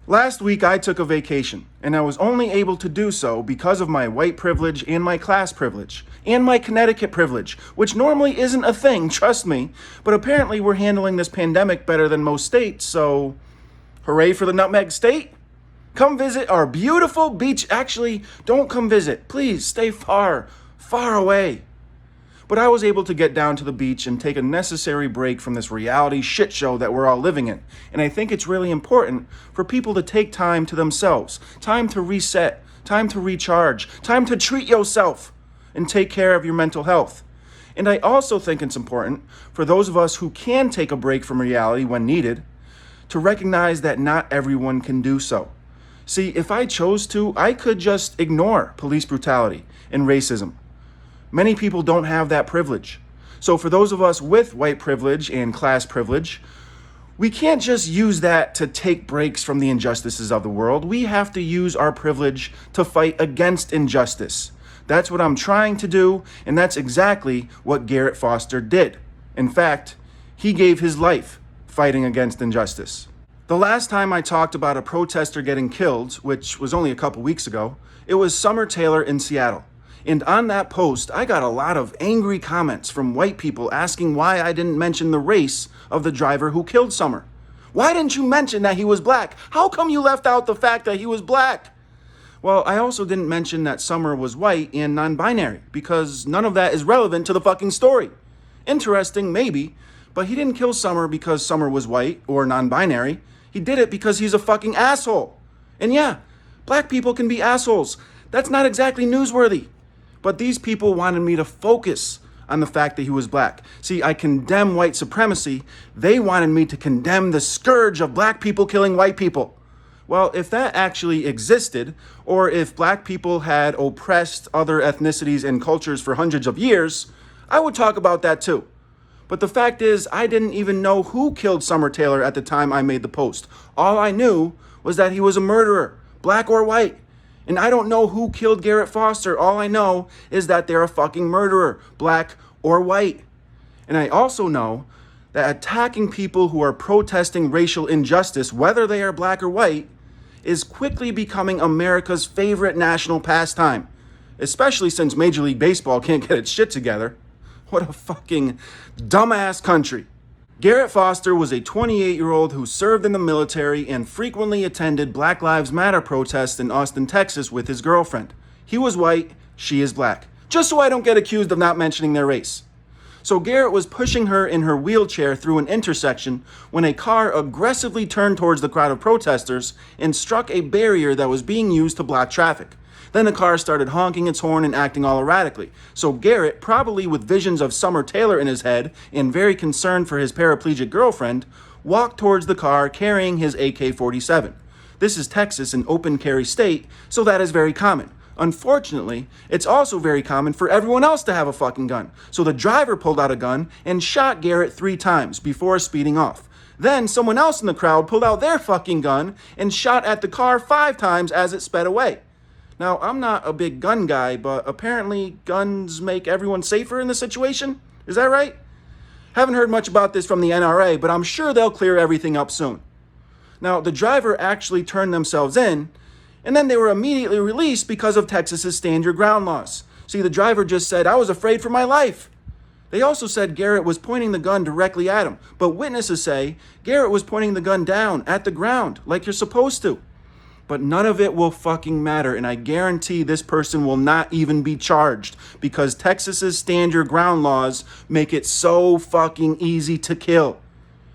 Last week I took a vacation, and I was only able to do so because of my white privilege and my class privilege, and my Connecticut privilege, which normally isn't a thing, trust me, but apparently we're handling this pandemic better than most states, so hooray for the Nutmeg State? Come visit our beautiful beach. Actually, don't come visit. Please stay far, far away. But I was able to get down to the beach and take a necessary break from this reality shit show that we're all living in. And I think it's really important for people to take time to themselves, time to reset, time to recharge, time to treat yourself and take care of your mental health. And I also think it's important for those of us who can take a break from reality when needed to recognize that not everyone can do so. See, if I chose to, I could just ignore police brutality and racism. Many people don't have that privilege. So for those of us with white privilege and class privilege, we can't just use that to take breaks from the injustices of the world. We have to use our privilege to fight against injustice. That's what I'm trying to do, and that's exactly what Garrett Foster did. In fact, he gave his life fighting against injustice. The last time I talked about a protester getting killed, which was only a couple weeks ago, it was Summer Taylor in Seattle. And on that post, I got a lot of angry comments from white people asking why I didn't mention the race of the driver who killed Summer. Why didn't you mention that he was black? How come you left out the fact that he was black? Well, I also didn't mention that Summer was white and non-binary because none of that is relevant to the fucking story. Interesting, maybe, but he didn't kill Summer because Summer was white or non-binary. He did it because he's a fucking asshole. And yeah, black people can be assholes. That's not exactly newsworthy. But these people wanted me to focus on the fact that he was black. See, I condemn white supremacy. They wanted me to condemn the scourge of black people killing white people. Well, if that actually existed, or if black people had oppressed other ethnicities and cultures for hundreds of years, I would talk about that too. But the fact is, I didn't even know who killed Summer Taylor at the time I made the post. All I knew was that he was a murderer, black or white. And I don't know who killed Garrett Foster. All I know is that they're a fucking murderer, black or white. And I also know that attacking people who are protesting racial injustice, whether they are black or white, is quickly becoming America's favorite national pastime, especially since Major League Baseball can't get its shit together. What a fucking dumbass country. Garrett Foster was a 28-year-old who served in the military and frequently attended Black Lives Matter protests in Austin, Texas with his girlfriend. He was white, she is black. Just so I don't get accused of not mentioning their race. So Garrett was pushing her in her wheelchair through an intersection when a car aggressively turned towards the crowd of protesters and struck a barrier that was being used to block traffic. Then the car started honking its horn and acting all erratically. So Garrett, probably with visions of Summer Taylor in his head and very concerned for his paraplegic girlfriend, walked towards the car carrying his AK-47. This is Texas, an open carry state, so that is very common. Unfortunately, it's also very common for everyone else to have a fucking gun. So the driver pulled out a gun and shot Garrett 3 times before speeding off. Then someone else in the crowd pulled out their fucking gun and shot at the car 5 times as it sped away. Now, I'm not a big gun guy, but apparently guns make everyone safer in this situation. Is that right? Haven't heard much about this from the NRA, but I'm sure they'll clear everything up soon. Now, the driver actually turned themselves in, and then they were immediately released because of Texas's stand your ground laws. See, the driver just said, "I was afraid for my life." They also said Garrett was pointing the gun directly at him, but witnesses say Garrett was pointing the gun down at the ground like you're supposed to. But none of it will fucking matter, and I guarantee this person will not even be charged because Texas's stand your ground laws make it so fucking easy to kill.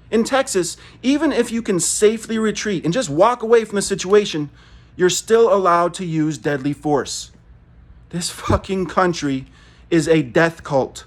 In Texas, even if you can safely retreat and just walk away from the situation, you're still allowed to use deadly force. This fucking country is a death cult.